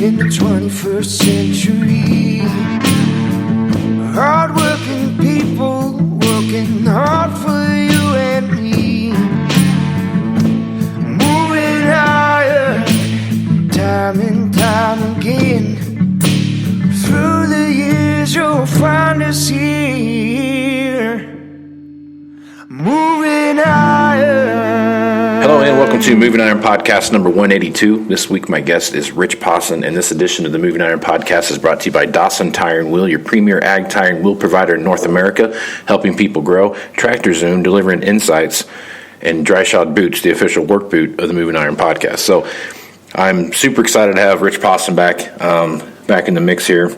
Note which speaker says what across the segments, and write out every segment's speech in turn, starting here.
Speaker 1: in the 21st century. Hard-working people working hard for you and me. Moving higher, time and time again. Through the years you'll find us here. Moving higher.
Speaker 2: Hello and welcome to Moving Iron Podcast number 182. This week my guest is Rich Posson, and this edition of the Moving Iron Podcast is brought to you by Dawson Tire and Wheel, your premier ag tire and wheel provider in North America, helping people grow. TractorZoom, delivering insights, and Dryshod Boots, the official work boot of the Moving Iron Podcast. So I'm super excited to have Rich Posson back in the mix here.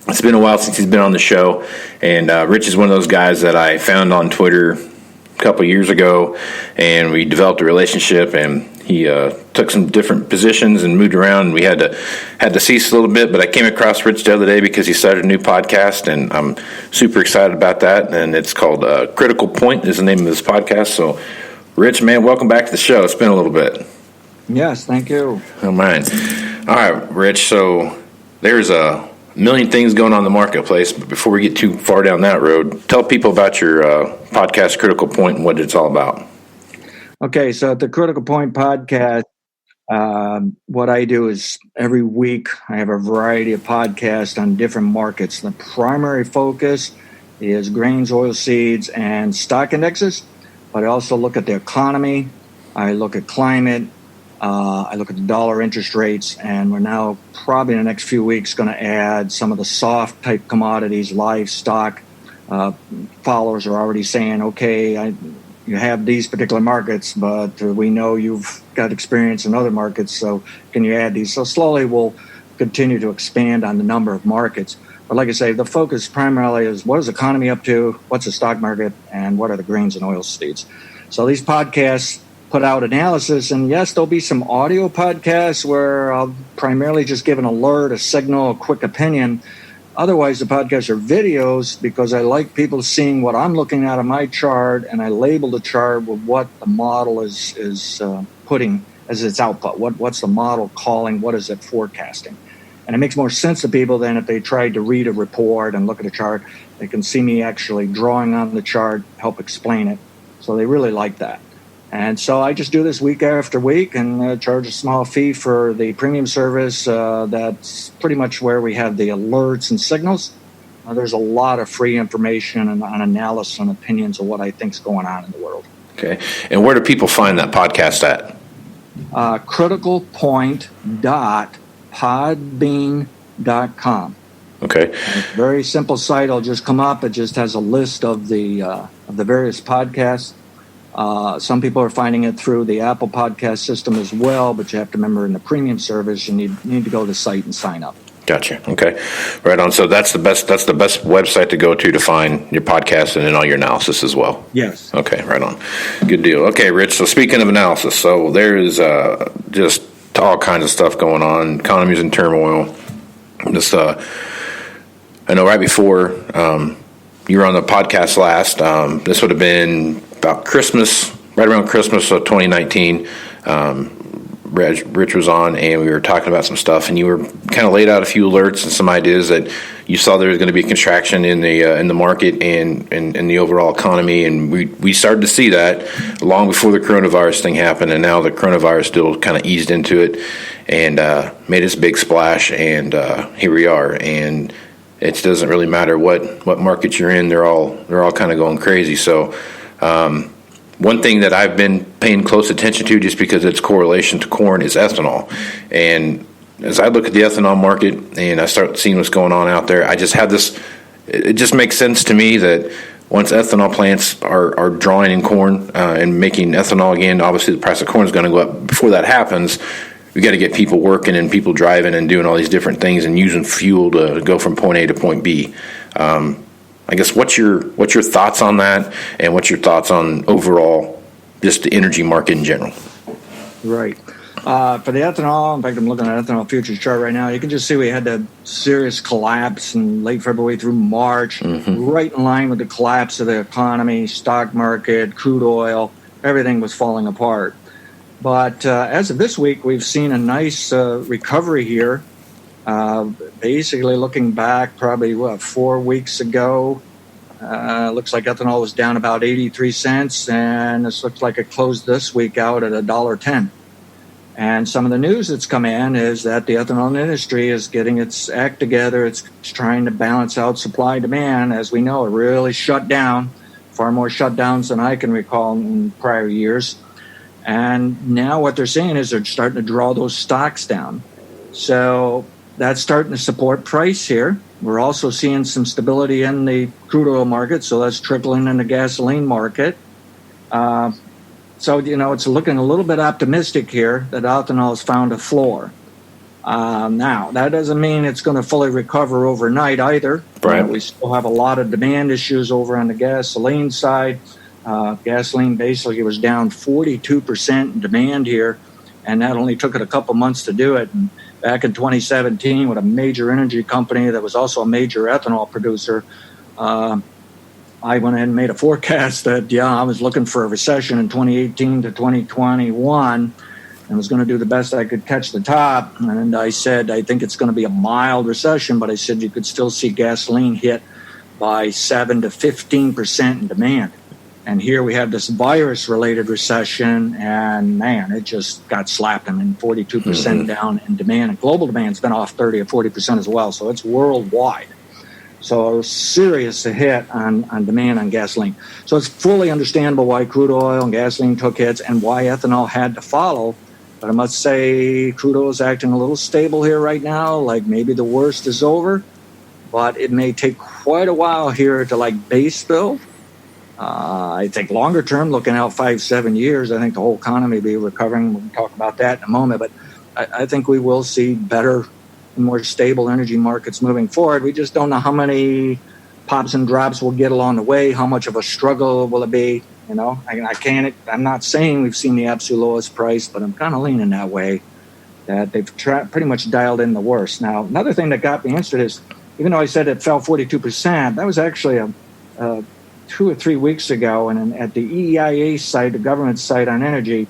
Speaker 2: It's been a while since he's been on the show, and Rich is one of those guys that I found on Twitter a couple years ago, and we developed a relationship, and he took some different positions and moved around, and we had to cease a little bit, but I came across Rich the other day because he started a new podcast, and I'm super excited about that, and it's called Critical Point is the name of this podcast. So Rich, man, welcome back to the show. It's been a little bit.
Speaker 3: Yes, thank you.
Speaker 2: Oh, mine. All right, Rich, so there's a million things going on in the marketplace, but before we get too far down that road, tell people about your podcast, Critical Point, and what it's all about.
Speaker 3: Okay, so at the Critical Point podcast, what I do is every week I have a variety of podcasts on different markets. The primary focus is grains, oilseeds, and stock indexes, but I also look at the economy, I look at climate, I look at the dollar interest rates, and we're now probably in the next few weeks going to add some of the soft type commodities, livestock. Followers are already saying, okay, you have these particular markets, but we know you've got experience in other markets, so can you add these? So slowly we'll continue to expand on the number of markets. But like I say, the focus primarily is what is the economy up to, what's the stock market, and what are the grains and oilseeds. So these podcasts put out analysis, and yes, there'll be some audio podcasts where I'll primarily just give an alert, a signal, a quick opinion. Otherwise, the podcasts are videos because I like people seeing what I'm looking at on my chart, and I label the chart with what the model is putting as its output. What's the model calling? What is it forecasting? And it makes more sense to people than if they tried to read a report and look at a chart. They can see me actually drawing on the chart, help explain it. So they really like that. And so I just do this week after week and charge a small fee for the premium service. That's pretty much where we have the alerts and signals. There's a lot of free information and on analysis and opinions of what I think is going on in the world.
Speaker 2: Okay. And where do people find that podcast at?
Speaker 3: criticalpoint.podbean.com.
Speaker 2: Okay.
Speaker 3: It's a very simple site. It'll just come up. It just has a list of the various podcasts. Some people are finding it through the Apple podcast system as well, but you have to remember in the premium service, you need to go to the site and sign up.
Speaker 2: Gotcha. Okay. Right on. So that's the best website to go to find your podcast and then all your analysis as well.
Speaker 3: Yes.
Speaker 2: Okay. Right on. Good deal. Okay, Rich. So speaking of analysis, so there is just all kinds of stuff going on. Economy's in turmoil. Just I know right before you were on the podcast last, this would have been about Christmas, right around Christmas of 2019. Rich was on, and we were talking about some stuff, and you were kind of laid out a few alerts and some ideas that you saw there was going to be a contraction in the market and the overall economy, and we started to see that long before the coronavirus thing happened, and now the coronavirus still kind of eased into it and made its big splash, and here we are, and it doesn't really matter what market you're in; they're all kind of going crazy. So. One thing that I've been paying close attention to, just because its correlation to corn, is ethanol. And as I look at the ethanol market and I start seeing what's going on out there, I just have this. It just makes sense to me that once ethanol plants are drawing in corn and making ethanol again, obviously the price of corn is going to go up. Before that happens, we got to get people working and people driving and doing all these different things and using fuel to go from point A to point B. I guess what's your thoughts on that, and what's your thoughts on overall just the energy market in general?
Speaker 3: Right. For the ethanol, in fact, I'm looking at ethanol futures chart right now. You can just see we had that serious collapse in late February through March, right in line with the collapse of the economy, stock market, crude oil. Everything was falling apart. But as of this week, we've seen a nice recovery here. Basically, looking back, probably 4 weeks ago, looks like ethanol was down about 83 cents, and this looks like it closed this week out at $1.10. And some of the news that's come in is that the ethanol industry is getting its act together. It's trying to balance out supply and demand. As we know, it really shut down, far more shutdowns than I can recall in prior years. And now what they're saying is they're starting to draw those stocks down. So that's starting to support price here. We're also seeing some stability in the crude oil market, so that's trickling in the gasoline market. So, it's looking a little bit optimistic here that ethanol has found a floor. Now, that doesn't mean it's going to fully recover overnight either.
Speaker 2: Right.
Speaker 3: We still have a lot of demand issues over on the gasoline side. Gasoline basically was down 42% in demand here, and that only took it a couple months to do it. And back in 2017, with a major energy company that was also a major ethanol producer, I went ahead and made a forecast that, I was looking for a recession in 2018 to 2021 and was going to do the best I could catch the top. And I said, I think it's going to be a mild recession, but I said you could still see gasoline hit by 7 to 15% in demand. And here we have this virus-related recession, and, man, it just got slapped. 42% down in demand. And global demand's been off 30 or 40% as well, so it's worldwide. So serious a hit on demand on gasoline. So it's fully understandable why crude oil and gasoline took hits and why ethanol had to follow. But I must say crude oil is acting a little stable here right now, like maybe the worst is over. But it may take quite a while here to base build. I think longer term, looking out 5-7 years, I think the whole economy will be recovering. We'll talk about that in a moment. But I think we will see better, more stable energy markets moving forward. We just don't know how many pops and drops we'll get along the way. How much of a struggle will it be? I'm not saying we've seen the absolute lowest price, but I'm kind of leaning that way, that they've pretty much dialed in the worst. Now, another thing that got me interested is, even though I said it fell 42%, that was actually a 2 or 3 weeks ago. And at the EIA site, the government site on energy,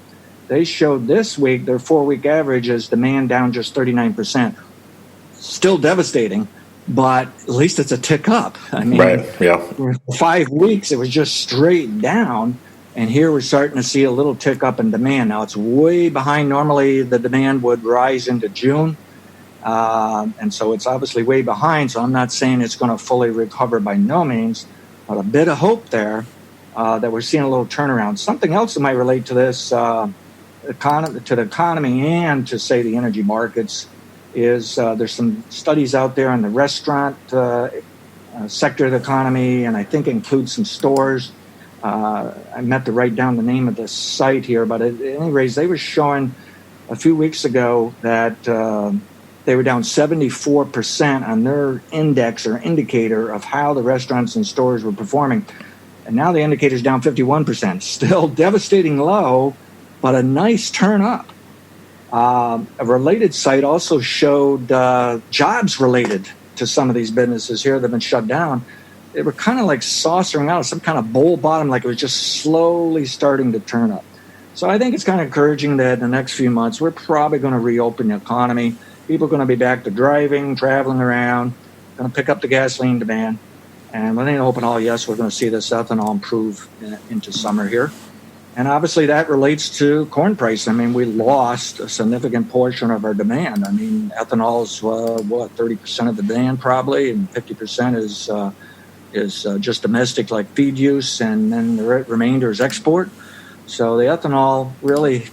Speaker 3: they showed this week their 4-week average is demand down just 39%. Still devastating, but at least it's a tick up.
Speaker 2: Right, yeah.
Speaker 3: For 5 weeks, it was just straight down, and here we're starting to see a little tick up in demand. Now, it's way behind. Normally, the demand would rise into June, and so it's obviously way behind, so I'm not saying it's going to fully recover by no means, but a bit of hope there that we're seeing a little turnaround. Something else that might relate to this, to the economy and to, say, the energy markets, is there's some studies out there on the restaurant sector of the economy, and I think includes some stores. I meant to write down the name of the site here, but at any rate, they were showing a few weeks ago that they were down 74% on their index or indicator of how the restaurants and stores were performing. And now the indicator's down 51%. Still devastating low, but a nice turn up. A related site also showed jobs related to some of these businesses here that have been shut down. They were kind of like saucering out, some kind of bowl bottom, like it was just slowly starting to turn up. So I think it's kind of encouraging that in the next few months, we're probably going to reopen the economy. People are going to be back to driving, traveling around, going to pick up the gasoline demand. And when they open all, yes, we're going to see this ethanol improve into summer here. And obviously that relates to corn price. We lost a significant portion of our demand. Ethanol is 30% of the demand probably, and 50% is just domestic, like feed use, and then the remainder is export. So the ethanol really,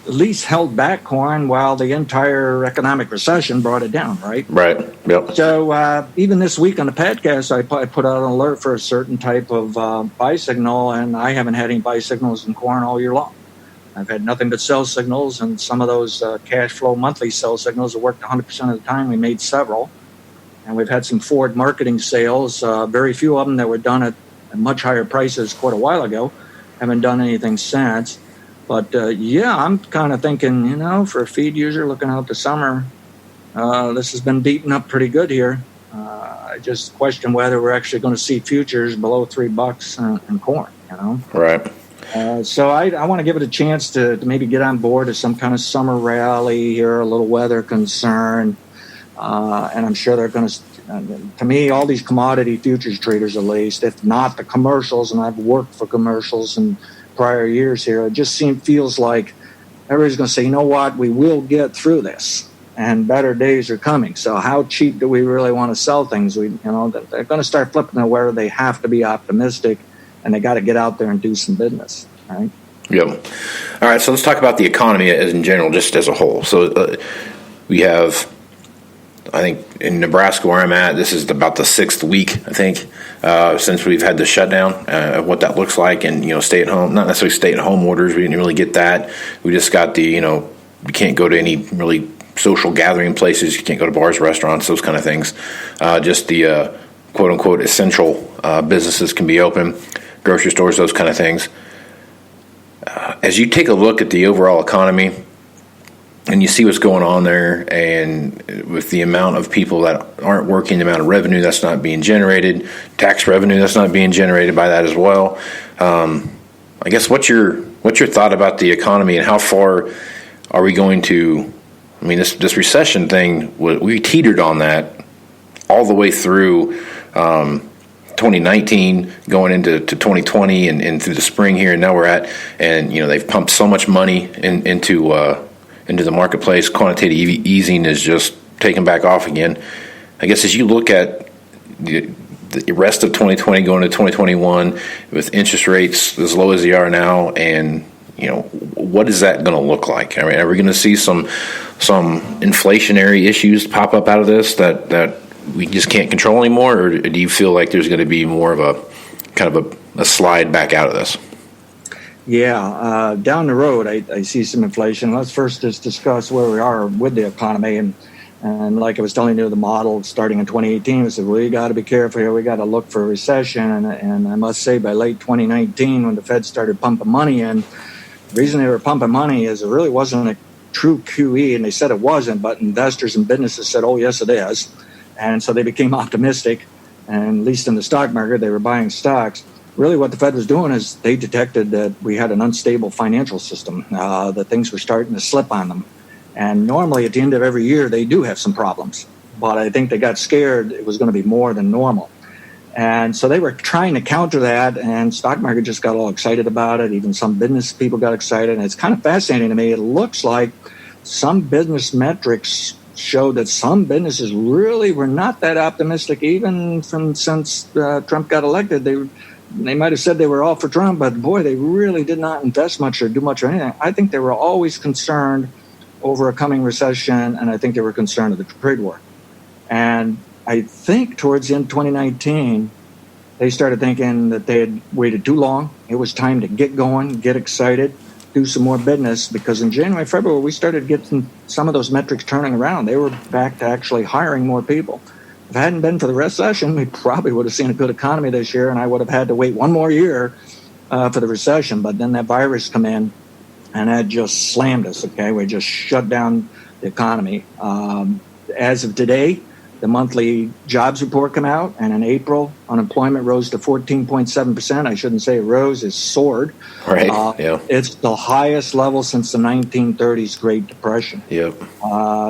Speaker 3: at least held back corn while the entire economic recession brought it down, right?
Speaker 2: Right, yep.
Speaker 3: So even this week on the podcast, I put out an alert for a certain type of buy signal, and I haven't had any buy signals in corn all year long. I've had nothing but sell signals, and some of those cash flow monthly sell signals have worked 100% of the time. We made several, and we've had some forward marketing sales, very few of them that were done at much higher prices quite a while ago. Haven't done anything since. But, I'm kind of thinking, for a feed user looking out the summer, this has been beaten up pretty good here. I just question whether we're actually going to see futures below $3 in corn,
Speaker 2: Right.
Speaker 3: So I want to give it a chance to maybe get on board as some kind of summer rally here, a little weather concern. And I'm sure they're going to me, all these commodity futures traders, at least, if not the commercials, and I've worked for commercials in prior years here, it just feels like everybody's going to say, you know what, we will get through this, and better days are coming. So how cheap do we really want to sell things? They're going to start flipping to where they have to be optimistic, and they got to get out there and do some business, right?
Speaker 2: Yep. All right, so let's talk about the economy as in general, just as a whole. So we have, I think, in Nebraska where I'm at, this is about the 6th week, I think, since we've had the shutdown, what that looks like, and, stay at home, not necessarily stay at home orders. We didn't really get that. We just got the, you can't go to any really social gathering places. You can't go to bars, restaurants, those kind of things. Just the quote unquote essential businesses can be open, grocery stores, those kind of things. As you take a look at the overall economy and you see what's going on there, and with the amount of people that aren't working, the amount of revenue that's not being generated, tax revenue that's not being generated by that as well, I guess what's your thought about the economy, and how far are we going to? I mean, this recession thing, we teetered on that all the way through 2019, going into 2020, and through the spring here, and now we're at, and they've pumped so much money into the marketplace. Quantitative easing is just taken back off again. I guess as you look at the rest of 2020 going into 2021, with interest rates as low as they are now, and what is that going to look like? I mean, are we going to see some inflationary issues pop up out of this that we just can't control anymore, or do you feel like there's going to be more of a kind of a slide back out of this?
Speaker 3: Yeah, down the road, I see some inflation. Let's first just discuss where we are with the economy. And like I was telling you, the model starting in 2018, we said, we got to be careful here. We got to look for a recession. And I must say, by late 2019, when the Fed started pumping money in, the reason they were pumping money is it really wasn't a true QE, and they said it wasn't, but investors and businesses said, oh, yes, it is. And so they became optimistic, and at least in the stock market, they were buying stocks. Really what the Fed was doing is they detected that we had an unstable financial system, that things were starting to slip on them. And normally at the end of every year, they do have some problems. But I think they got scared it was going to be more than normal. And so they were trying to counter that, and stock market just got all excited about it. Even some business people got excited. And it's kind of fascinating to me. It looks like some business metrics showed that some businesses really were not that optimistic, even since Trump got elected. They might have said they were all for Trump, but boy, they really did not invest much or do much or anything. I think they were always concerned over a coming recession, and I think they were concerned of the trade war. And I think towards the end of 2019, they started thinking that they had waited too long. It was time to get going, get excited, do some more business, because in January, February, we started getting some of those metrics turning around. They were back to actually hiring more people. If it hadn't been for the recession, we probably would have seen a good economy this year, and I would have had to wait one more year for the recession. But then that virus come in, and that just slammed us, okay? We just shut down the economy. As of today, the monthly jobs report come out, and in April, unemployment rose to 14.7%. I shouldn't say it rose, it soared.
Speaker 2: Right, yeah.
Speaker 3: It's the highest level since the 1930s Great Depression.
Speaker 2: Yep.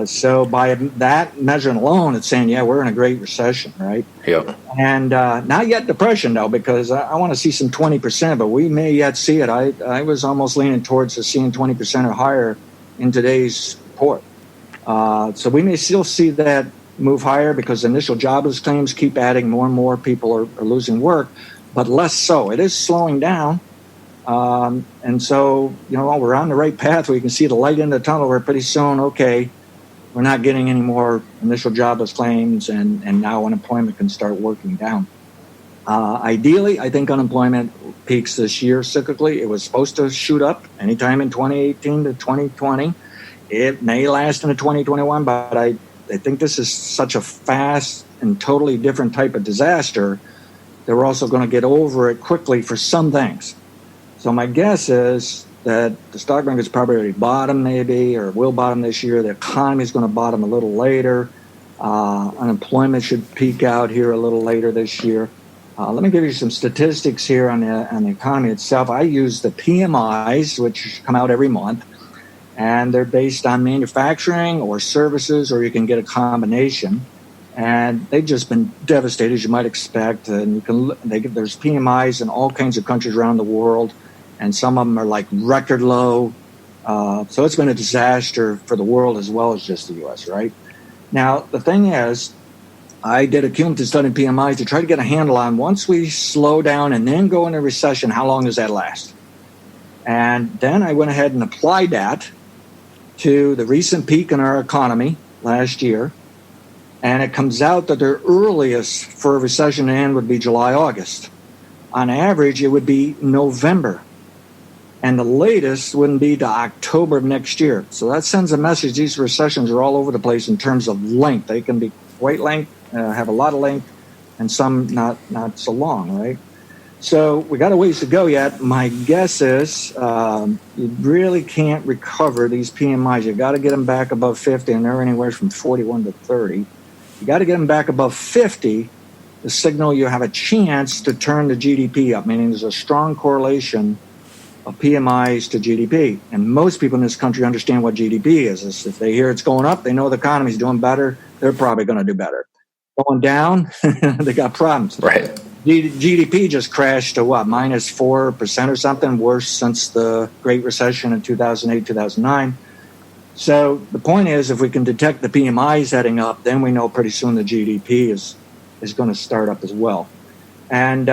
Speaker 3: So by that measure alone, it's saying, yeah, we're in a great recession, right?
Speaker 2: Yep.
Speaker 3: And not yet depression, though, because I want to see some 20%, but we may yet see it. I was almost leaning towards seeing 20% or higher in today's report. So we may still see that move higher because initial jobless claims keep adding. More and more people are losing work, but less so. It is slowing down. And so, we're on the right path. We can see the light in the tunnel where pretty soon, okay, we're not getting any more initial jobless claims, and now unemployment can start working down. Ideally, I think unemployment peaks this year cyclically. It was supposed to shoot up anytime in 2018 to 2020. It may last into 2021, but I think this is such a fast and totally different type of disaster that we're also going to get over it quickly for some things. So my guess is that the stock market's probably already bottomed maybe, or will bottom this year. The economy is going to bottom a little later. Unemployment should peak out here a little later this year. Let me give you some statistics here on the economy itself. I use the PMIs, which come out every month. and they're based on manufacturing or services, or you can get a combination. And they've just been devastated, as you might expect. And there's PMIs in all kinds of countries around the world, and some of them are like record low. So it's been a disaster for the world as well as just the U.S., right? Now, the thing is, I did a cumulative study in PMIs to try to get a handle on, once we slow down and then go into recession, how long does that last? And then I went ahead and applied that to the recent peak in our economy last year. And it comes out that the earliest for a recession to end would be July, August. On average, it would be November. And the latest wouldn't be to October of next year. So that sends a message. These recessions are all over the place in terms of length. They can be quite length, have a lot of length, and some not so long, right? So we got a ways to go yet. My guess is you really can't recover these PMIs. You've got to get them back above 50, and they're anywhere from 41 to 30. You got to get them back above 50 to signal you have a chance to turn the GDP up, meaning there's a strong correlation of PMIs to GDP. And most people in this country understand what GDP is. If they hear it's going up, they know the economy's doing better, they're probably going to do better. Going down, they got problems.
Speaker 2: Right.
Speaker 3: GDP just crashed to what, minus 4% or something, worse since the Great Recession in 2008, 2009. So the point is, if we can detect the PMIs heading up, then we know pretty soon the GDP is going to start up as well. And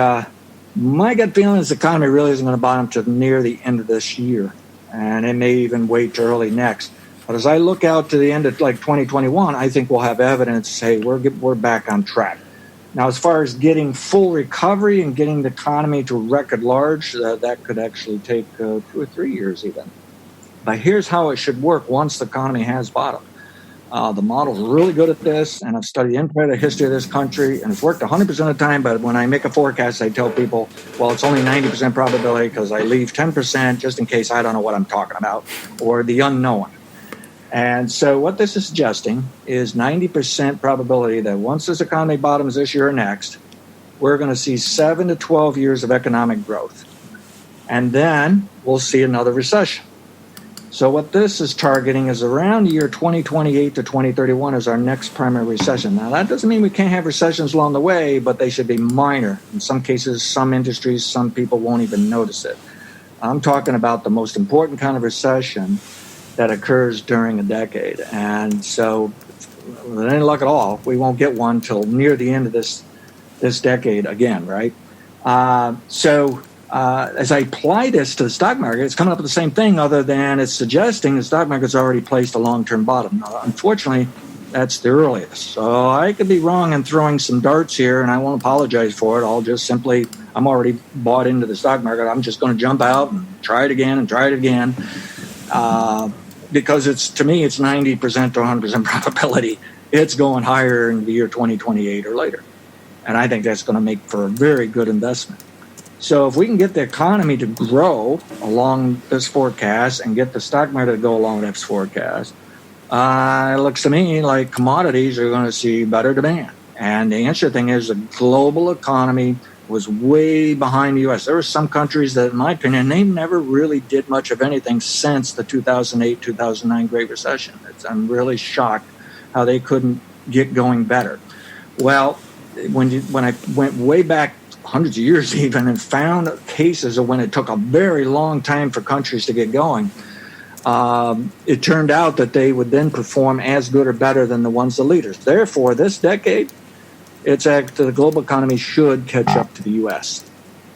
Speaker 3: my gut feeling is the economy really isn't going to bottom to near the end of this year, and it may even wait to early next. But as I look out to the end of like 2021, I think we'll have evidence, hey, we're back on track. Now, as far as getting full recovery and getting the economy to record large, that could actually take 2 or 3 years even. But here's how it should work once the economy has bottomed. The model's really good at this, and I've studied the entire history of this country, and it's worked 100% of the time. But when I make a forecast, I tell people, well, it's only 90% probability because I leave 10% just in case I don't know what I'm talking about, or the unknown. And so what this is suggesting is 90% probability that once this economy bottoms this year or next, we're going to see 7 to 12 years of economic growth. And then we'll see another recession. So what this is targeting is around the year 2028 to 2031 is our next primary recession. Now, that doesn't mean we can't have recessions along the way, but they should be minor. In some cases, some industries, some people won't even notice it. I'm talking about the most important kind of recession that occurs during a decade. And so, with any luck at all, we won't get one till near the end of this decade again, right? As I apply this to the stock market, it's coming up with the same thing, other than it's suggesting the stock market's already placed a long-term bottom. Now, unfortunately, that's the earliest. So I could be wrong in throwing some darts here, and I won't apologize for it. I'll just simply, I'm already bought into the stock market. I'm just going to jump out and try it again and try it again. Because to me, it's 90% to 100% probability it's going higher in the year 2028 or later. And I think that's going to make for a very good investment. So if we can get the economy to grow along this forecast and get the stock market to go along this forecast, it looks to me like commodities are going to see better demand. And the interesting thing is the global economy was way behind the U.S. There were some countries that, in my opinion, they never really did much of anything since the 2008, 2009 Great Recession. I'm really shocked how they couldn't get going better. Well, when I went way back hundreds of years even and found cases of when it took a very long time for countries to get going, it turned out that they would then perform as good or better than the ones the leaders. Therefore, this decade, the global economy should catch up to the U.S.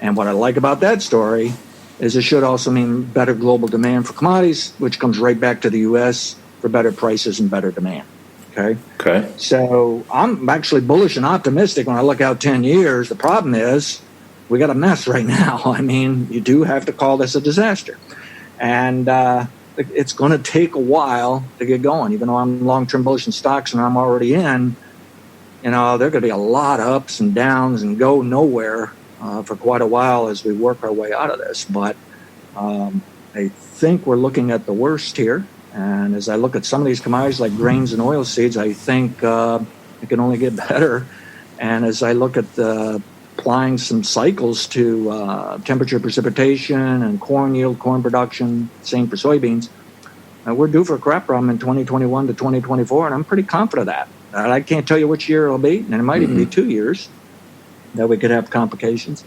Speaker 3: And what I like about that story is it should also mean better global demand for commodities, which comes right back to the U.S. for better prices and better demand. Okay. So I'm actually bullish and optimistic when I look out 10 years. The problem is we got a mess right now. I mean, you do have to call this a disaster. And it's going to take a while to get going. Even though I'm long-term bullish in stocks and I'm already in, there are going to be a lot of ups and downs and go nowhere for quite a while as we work our way out of this. But I think we're looking at the worst here. And as I look at some of these commodities like grains and oilseeds, I think it can only get better. And as I look at applying some cycles to temperature, precipitation, and corn yield, corn production, same for soybeans, we're due for a crop problem in 2021 to 2024, and I'm pretty confident of that. I can't tell you which year it'll be, and it might even be 2 years that we could have complications.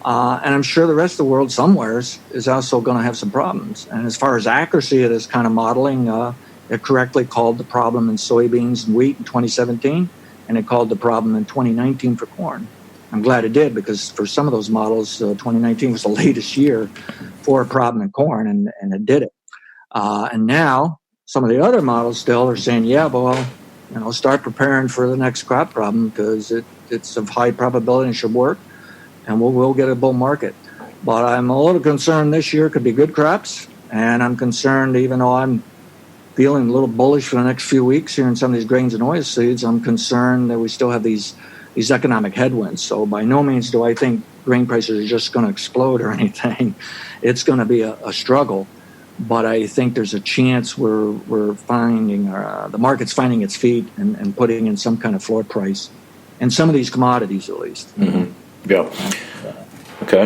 Speaker 3: And I'm sure the rest of the world somewheres is also going to have some problems. And as far as accuracy of this kind of modeling, it correctly called the problem in soybeans and wheat in 2017, and it called the problem in 2019 for corn. I'm glad it did, because for some of those models, 2019 was the latest year for a problem in corn, and it did it. And now some of the other models still are saying, yeah, well, start preparing for the next crop problem, because it's of high probability and should work, and we'll get a bull market. But I'm a little concerned this year could be good crops, and I'm concerned, even though I'm feeling a little bullish for the next few weeks here in some of these grains and oilseeds, I'm concerned that we still have these economic headwinds. So by no means do I think grain prices are just going to explode or anything. It's going to be a struggle. But I think there's a chance we're finding the market's finding its feet and putting in some kind of floor price, and some of these commodities at least.
Speaker 2: Mm-hmm. Yeah. Okay.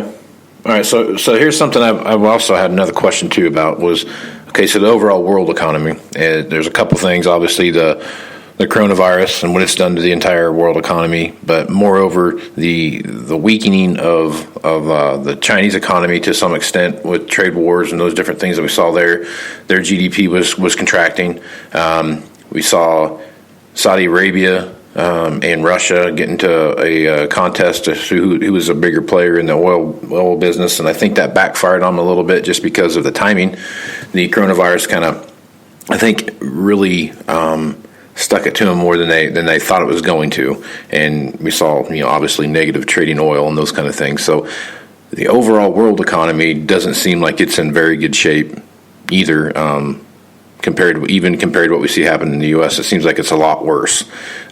Speaker 2: All right. So here's something I've also had another question too about was, okay, so the overall world economy. There's a couple things. Obviously, the coronavirus and what it's done to the entire world economy, but moreover, the weakening of the Chinese economy to some extent with trade wars and those different things that we saw there. Their GDP was contracting. We saw Saudi Arabia and Russia get into a contest to who was a bigger player in the oil business, and I think that backfired on them a little bit just because of the timing. The coronavirus kind of, I think, really stuck it to them more than they thought it was going to, and we saw obviously negative trading oil and those kind of things. So the overall world economy doesn't seem like it's in very good shape either. Compared to what we see happen in the U.S., it seems like it's a lot worse.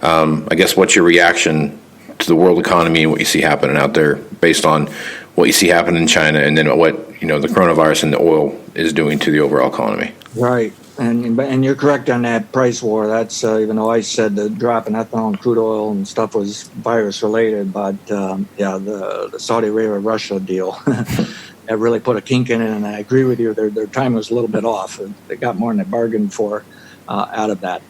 Speaker 2: I guess what's your reaction to the world economy and what you see happening out there, based on what you see happening in China, and then what the coronavirus and the oil is doing to the overall economy?
Speaker 3: Right. And you're correct on that price war. That's even though I said the drop in ethanol and crude oil and stuff was virus related, but the Saudi Arabia Russia deal that really put a kink in it. And I agree with you. Their time was a little bit off. They got more than they bargained for out of that.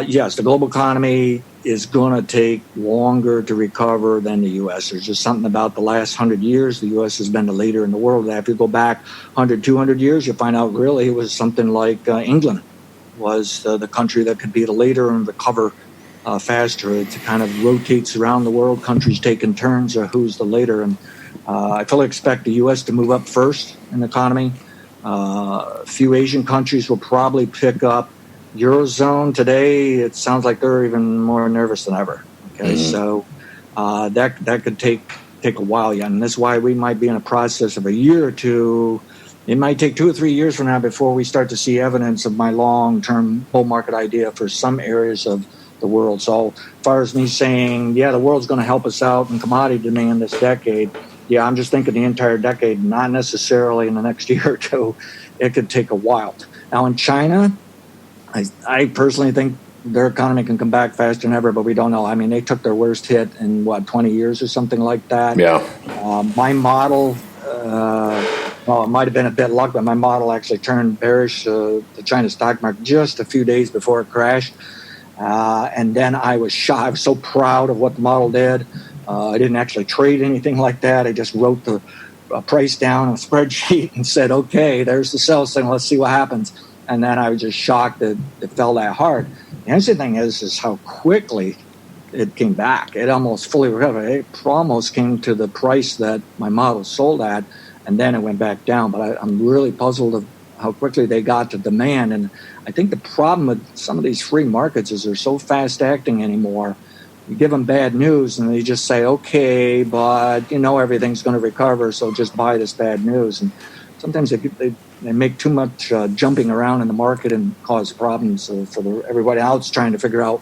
Speaker 3: Yes, the global economy is going to take longer to recover than the U.S. There's just something about the last 100 years. The U.S. has been the leader in the world. If you go back 100, 200 years, you find out really it was something like England was the country that could be the leader and recover faster. It kind of rotates around the world, countries taking turns of who's the leader. And I fully expect the U.S. to move up first in the economy. A few Asian countries will probably pick up. Eurozone today, it sounds like they're even more nervous than ever. Okay, so that could take a while yet, and that's why we might be in a process of a year or two. It might take 2 or 3 years from now before we start to see evidence of my long-term bull market idea for some areas of the world. So as far as me saying, the world's going to help us out in commodity demand this decade, I'm just thinking the entire decade, not necessarily in the next year or two. It could take a while. Now in China, I personally think their economy can come back faster than ever, but we don't know. I mean, they took their worst hit in, 20 years or something like that?
Speaker 2: Yeah.
Speaker 3: My model, it might have been a bit luck, but my model actually turned bearish the China stock market just a few days before it crashed. And then I was shocked. I was so proud of what the model did. I didn't actually trade anything like that. I just wrote the price down on a spreadsheet and said, okay, there's the sell signal. Let's see what happens. And then I was just shocked that it fell that hard. The interesting thing is how quickly it came back. It almost fully recovered. It almost came to the price that my model sold at, and then it went back down. But I'm really puzzled of how quickly they got to demand. And I think the problem with some of these free markets is they're so fast acting anymore. You give them bad news and they just say, okay, but everything's going to recover, so just buy this bad news. And sometimes they make too much jumping around in the market and cause problems for everybody else trying to figure out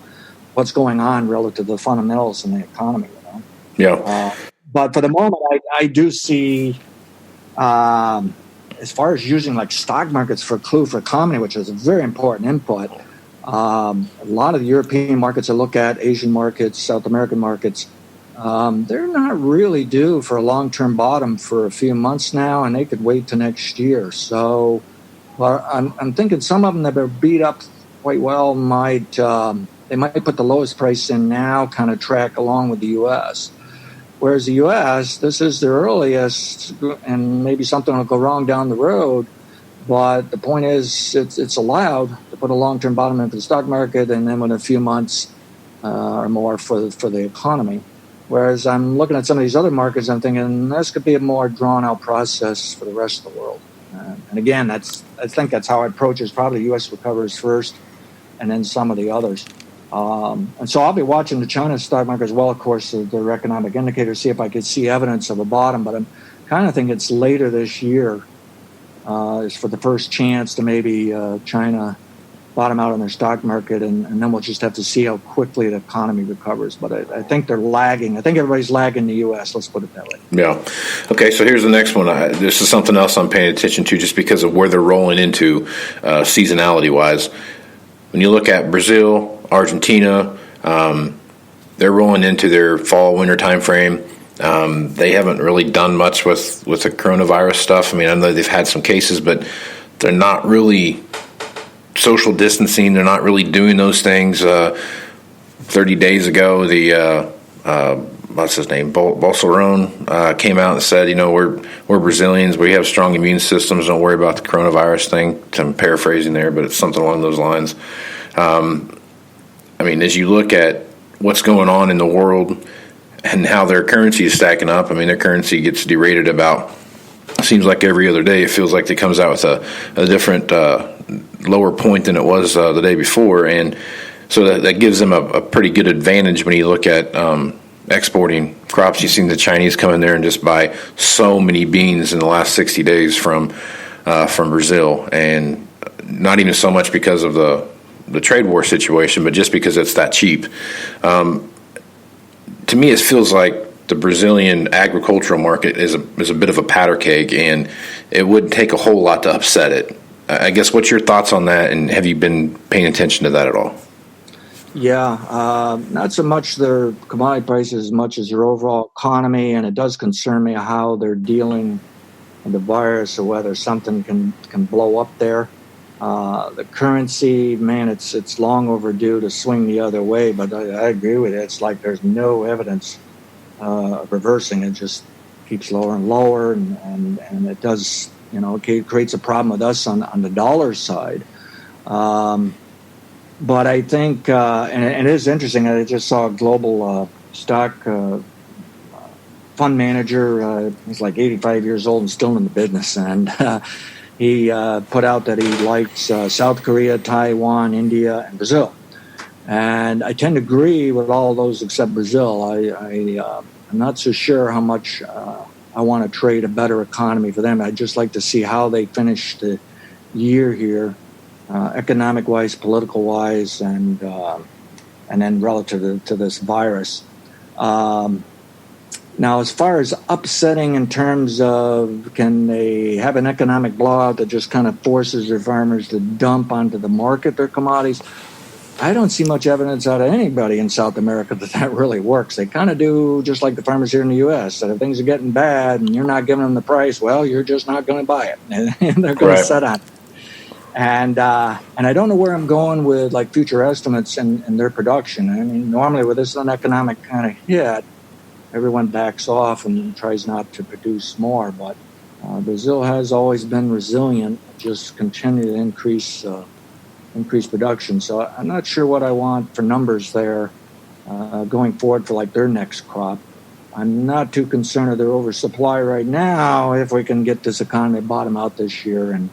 Speaker 3: what's going on relative to the fundamentals in the economy.
Speaker 2: Yeah.
Speaker 3: But for the moment, I do see, as far as using like stock markets for a clue for economy, which is a very important input, a lot of the European markets I look at, Asian markets, South American markets, they're not really due for a long-term bottom for a few months now, and they could wait till next year. So Well, I'm thinking some of them that are beat up quite well might they might put the lowest price in now, kind of track along with the U.S. Whereas the U.S., this is the earliest, and maybe something will go wrong down the road. But the point is, it's allowed to put a long-term bottom into the stock market, and then within a few months or more for the economy. Whereas I'm looking at some of these other markets, I'm thinking this could be a more drawn-out process for the rest of the world. And again, I think that's how I approach it. Is probably the U.S. recovers first, and then some of the others. And so I'll be watching the China stock market as well, of course, their economic indicators, see if I could see evidence of a bottom. But I'm kind of thinking it's later this year is for the first chance to maybe China bottom out on their stock market, and then we'll just have to see how quickly the economy recovers. But I think they're lagging. I think everybody's lagging the U.S., let's put it that way.
Speaker 2: Yeah. Okay, so here's the next one. This is something else I'm paying attention to just because of where they're rolling into seasonality-wise. When you look at Brazil, Argentina, they're rolling into their fall-winter time frame. They haven't really done much with the coronavirus stuff. I mean, I know they've had some cases, but they're not really social distancing. They're not really doing those things. 30 days ago, the what's his name, Bolsonaro came out and said, we're Brazilians. We have strong immune systems. Don't worry about the coronavirus thing. I'm paraphrasing there, but it's something along those lines. I mean, as you look at what's going on in the world and how their currency is stacking up, I mean, their currency gets derated about, seems like every other day. It feels like it comes out with a different lower point than it was the day before. And so that gives them a pretty good advantage when you look at exporting crops. You've seen the Chinese come in there and just buy so many beans in the last 60 days from Brazil, and not even so much because of the trade war situation, but just because it's that cheap. To me, it feels like the Brazilian agricultural market is a bit of a powder keg, and it wouldn't take a whole lot to upset it. I guess, what's your thoughts on that, and have you been paying attention to that at all?
Speaker 3: Yeah, not so much their commodity prices as much as their overall economy, and it does concern me how they're dealing with the virus or whether something can blow up there. The currency, man, it's long overdue to swing the other way, but I agree with it. It's like there's no evidence of reversing. It just keeps lower and lower, and it does, it creates a problem with us on the dollar side. But I think, and it is interesting, I just saw a global stock fund manager. He's like 85 years old and still in the business, and he put out that he likes South Korea, Taiwan, India, and Brazil. And I tend to agree with all those except Brazil. I'm not so sure how much I want to trade a better economy for them. I'd just like to see how they finish the year here, economic-wise, political-wise, and then relative to this virus. Now, as far as upsetting in terms of can they have an economic blowout that just kind of forces their farmers to dump onto the market their commodities, I don't see much evidence out of anybody in South America that really works. They kind of do just like the farmers here in the U.S. that if things are getting bad and you're not giving them the price, well, you're just not going to buy it. And they're going to set on it. And I don't know where I'm going with like future estimates and their production. I mean, normally with this an economic kind of hit, everyone backs off and tries not to produce more. But Brazil has always been resilient, just continue to increase production. So I'm not sure what I want for numbers there going forward for like their next crop. I'm not too concerned with their oversupply right now if we can get this economy bottom out this year and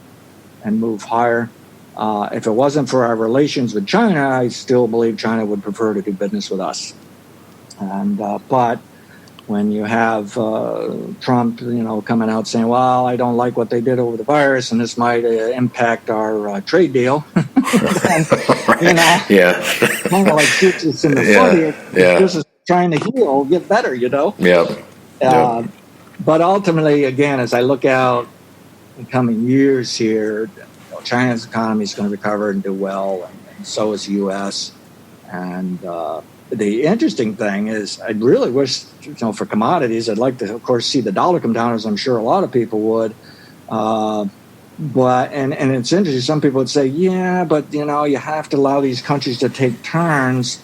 Speaker 3: move higher. If it wasn't for our relations with China, I still believe China would prefer to do business with us. And but when you have Trump, coming out saying, well, I don't like what they did over the virus, and this might impact our trade deal. And,
Speaker 2: Yeah.
Speaker 3: kind of like shoots us in the foot here. This is trying to heal, get better,
Speaker 2: Yep.
Speaker 3: But ultimately, again, as I look out in coming years here, China's economy is going to recover and do well, and so is the U.S. And the interesting thing is, I really wish, for commodities, I'd like to, of course, see the dollar come down, as I'm sure a lot of people would. But and it's interesting. Some people would say, yeah, but you have to allow these countries to take turns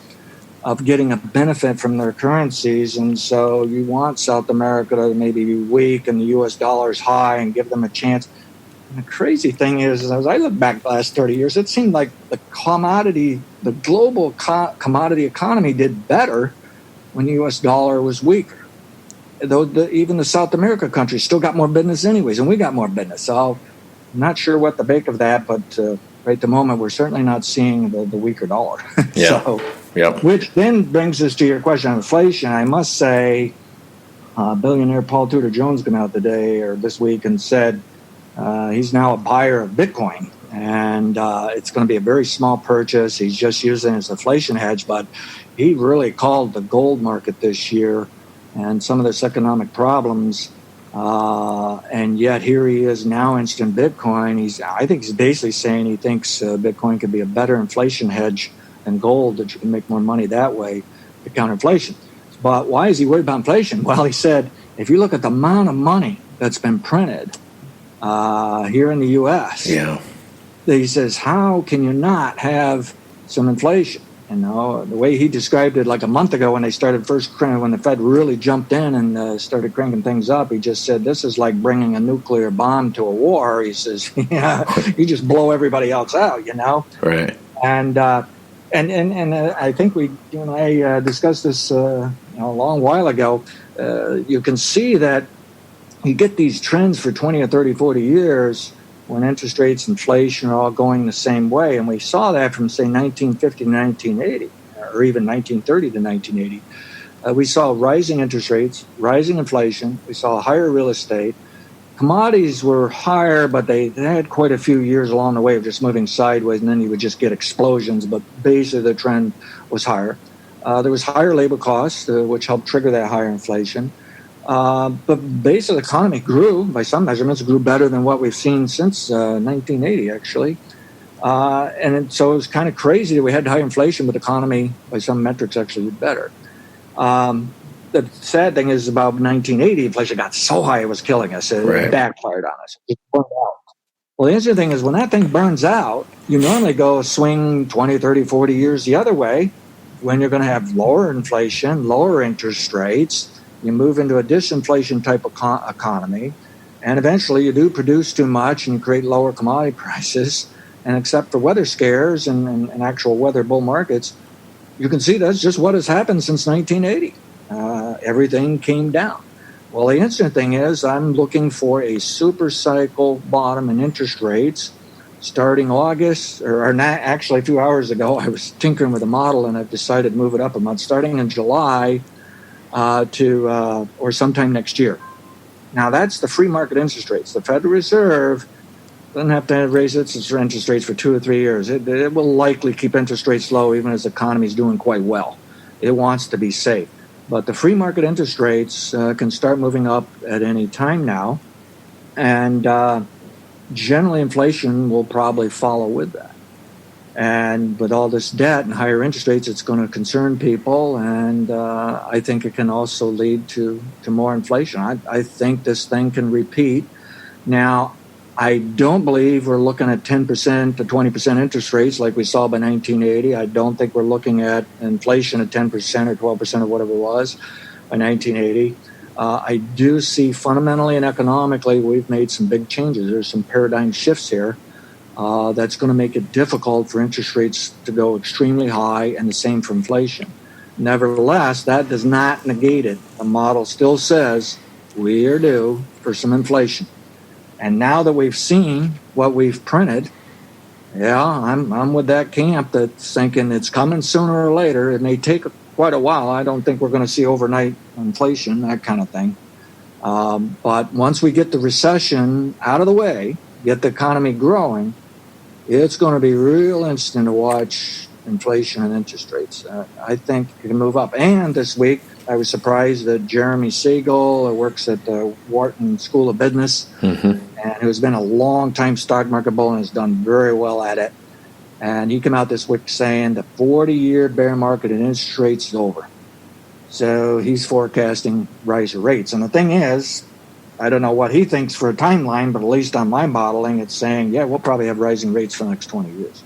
Speaker 3: of getting a benefit from their currencies, and so you want South America to maybe be weak and the U.S. dollar is high and give them a chance. And the crazy thing is, as I look back the last 30 years, it seemed like the global commodity economy did better when the U.S. dollar was weaker. Though even the South America countries still got more business anyways, and we got more business. So I'm not sure what to make of that, but right at the moment, we're certainly not seeing the weaker dollar.
Speaker 2: Yeah.
Speaker 3: So,
Speaker 2: Yep.
Speaker 3: which then brings us to your question on inflation. I must say, billionaire Paul Tudor Jones came out today or this week and said he's now a buyer of Bitcoin, and it's going to be a very small purchase. He's just using it as inflation hedge, but he really called the gold market this year and some of this economic problems. And yet here he is now instant Bitcoin. I think he's basically saying he thinks Bitcoin could be a better inflation hedge than gold, that you can make more money that way to counter inflation. But why is he worried about inflation? Well, he said, if you look at the amount of money that's been printed here in the U.S., he says, how can you not have some inflation? The way he described it like a month ago when they started when the Fed really jumped in and started cranking things up, he just said, this is like bringing a nuclear bomb to a war. He says, you just blow everybody else out,
Speaker 2: Right.
Speaker 3: And I think you and I discussed this a long while ago. You can see that you get these trends for 20 or 30, 40 years when interest rates, inflation are all going the same way. And we saw that from, say, 1950 to 1980, or even 1930 to 1980. We saw rising interest rates, rising inflation. We saw higher real estate. Commodities were higher, but they had quite a few years along the way of just moving sideways, and then you would just get explosions. But basically the trend was higher. There was higher labor costs, which helped trigger that higher inflation. But basically the economy grew, by some measurements, grew better than what we've seen since 1980, actually. So it was kind of crazy that we had high inflation, but the economy, by some metrics, actually did better. The sad thing is about 1980, inflation got so high it was killing us. It backfired on us. It burned out. Well, the interesting thing is when that thing burns out, you normally go swing 20, 30, 40 years the other way when you're going to have lower inflation, lower interest rates. You move into a disinflation type of economy, and eventually you do produce too much and you create lower commodity prices. And except for weather scares and actual weather bull markets, you can see that's just what has happened since 1980. Everything came down. Well, the interesting thing is I'm looking for a super cycle bottom in interest rates starting August, or not, actually a few hours ago, I was tinkering with a model and I've decided to move it up a month, starting in July or sometime next year. Now, that's the free market interest rates. The Federal Reserve doesn't have to raise its interest rates for 2 or 3 years. It will likely keep interest rates low even as the economy is doing quite well. It wants to be safe. But the free market interest rates can start moving up at any time now. And generally, inflation will probably follow with that. And with all this debt and higher interest rates, it's going to concern people. And I think it can also lead to more inflation. I think this thing can repeat. Now, I don't believe we're looking at 10% to 20% interest rates like we saw by 1980. I don't think we're looking at inflation at 10% or 12% or whatever it was by 1980. I do see fundamentally and economically we've made some big changes. There's some paradigm shifts here that's going to make it difficult for interest rates to go extremely high, and the same for inflation. Nevertheless, that does not negate it. The model still says we are due for some inflation. And now that we've seen what we've printed, I'm with that camp that's thinking it's coming sooner or later. It may take quite a while. I don't think we're going to see overnight inflation, that kind of thing. But once we get the recession out of the way, get the economy growing, it's going to be real interesting to watch inflation and interest rates. I think it can move up. And this week, I was surprised that Jeremy Siegel, who works at the Wharton School of Business, and who's been a long-time stock market bull and has done very well at it. And he came out this week saying the 40-year bear market and interest rates is over. So he's forecasting rise of rates. And the thing is, I don't know what he thinks for a timeline, but at least on my modeling, it's saying, yeah, we'll probably have rising rates for the next 20 years.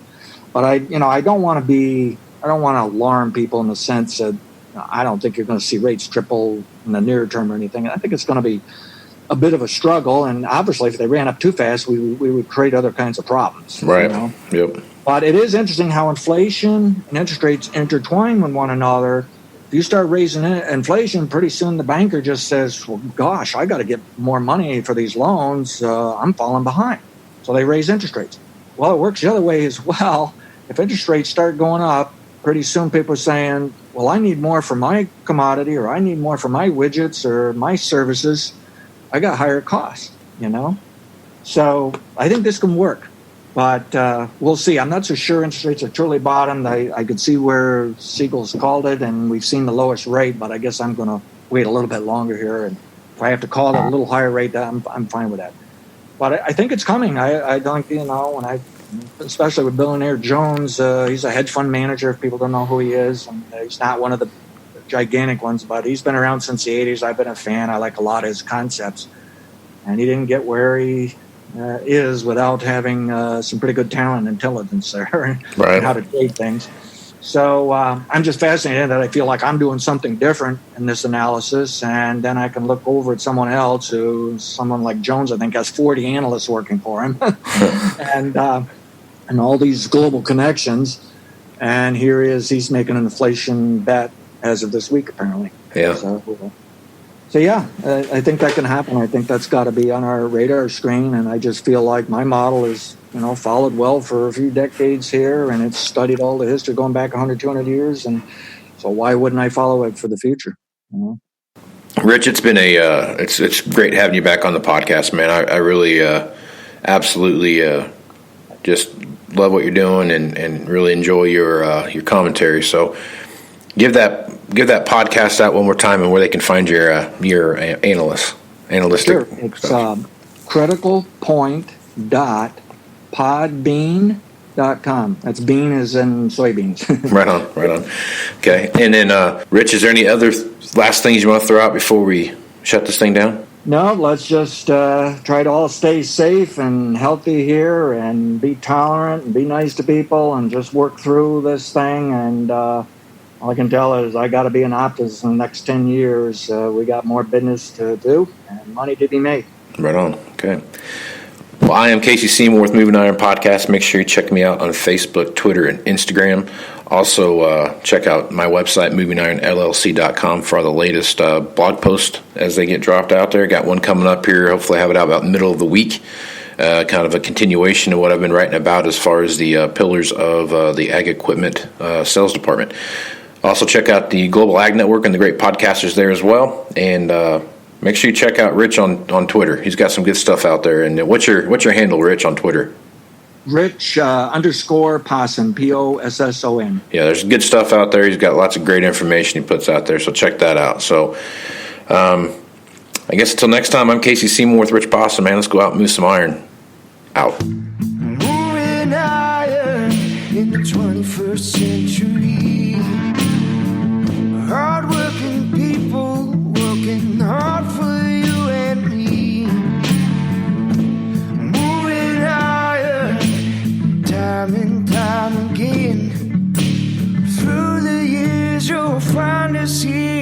Speaker 3: But I don't want to alarm people in the sense that I don't think you're going to see rates triple in the near term or anything. I think it's going to be a bit of a struggle, and obviously, if they ran up too fast, we would create other kinds of problems.
Speaker 2: Right. Yep.
Speaker 3: But it is interesting how inflation and interest rates intertwine with one another. If you start raising inflation, pretty soon the banker just says, well, gosh, I got to get more money for these loans. I'm falling behind. So they raise interest rates. Well, it works the other way as well. If interest rates start going up, pretty soon people are saying, well, I need more for my commodity, or I need more for my widgets or my services. I got higher costs, So I think this can work. But we'll see. I'm not so sure interest rates are truly bottomed. I could see where Siegel's called it, and we've seen the lowest rate, but I guess I'm going to wait a little bit longer here. And if I have to call it a little higher rate, I'm fine with that. But I think it's coming. I don't, especially with billionaire Jones, he's a hedge fund manager, if people don't know who he is. And he's not one of the gigantic ones, but he's been around since the 80s. I've been a fan. I like a lot of his concepts. And he didn't get where he is without having some pretty good talent and intelligence there,
Speaker 2: right,
Speaker 3: and how to trade things. So I'm just fascinated that I feel like I'm doing something different in this analysis, and then I can look over at someone else someone like Jones, I think, has 40 analysts working for him, and all these global connections. And here he is, he's making an inflation bet as of this week, apparently.
Speaker 2: Yeah.
Speaker 3: So yeah, I think that can happen. I think that's got to be on our radar screen, and I just feel like my model is, followed well for a few decades here, and it's studied all the history going back 100, 200 years, and so why wouldn't I follow it for the future?
Speaker 2: Rich, it's been it's great having you back on the podcast, man. I really absolutely just love what you're doing and really enjoy your commentary. So give that podcast out one more time and where they can find your analytic.
Speaker 3: Sure. It's criticalpoint.podbean.com. That's bean as in soybeans.
Speaker 2: Right on. Okay. And then, Rich, is there any other last things you want to throw out before we shut this thing down?
Speaker 3: No, let's just try to all stay safe and healthy here and be tolerant and be nice to people and just work through this thing. And all I can tell is I got to be an optimist in the next 10 years. We got more business to do and money to be made.
Speaker 2: Right on. Okay. Well, I am Casey Seymour with Moving Iron Podcast. Make sure you check me out on Facebook, Twitter, and Instagram. Also, check out my website, movingironllc.com, for all the latest blog posts as they get dropped out there. Got one coming up here. Hopefully I have it out about the middle of the week. Kind of a continuation of what I've been writing about as far as the pillars of the ag equipment sales department. Also, check out the Global Ag Network and the great podcasters there as well. And make sure you check out Rich on Twitter. He's got some good stuff out there. And what's your handle, Rich, on Twitter?
Speaker 3: Rich _ Posson, Posson.
Speaker 2: Yeah, there's good stuff out there. He's got lots of great information he puts out there, so check that out. So I guess until next time, I'm Casey Seymour with Rich Posson, man. Let's go out and move some iron. Out.
Speaker 1: Moving iron in the 21st century. Hard-working people working hard for you and me. Moving iron time and time again. Through the years you'll find us here.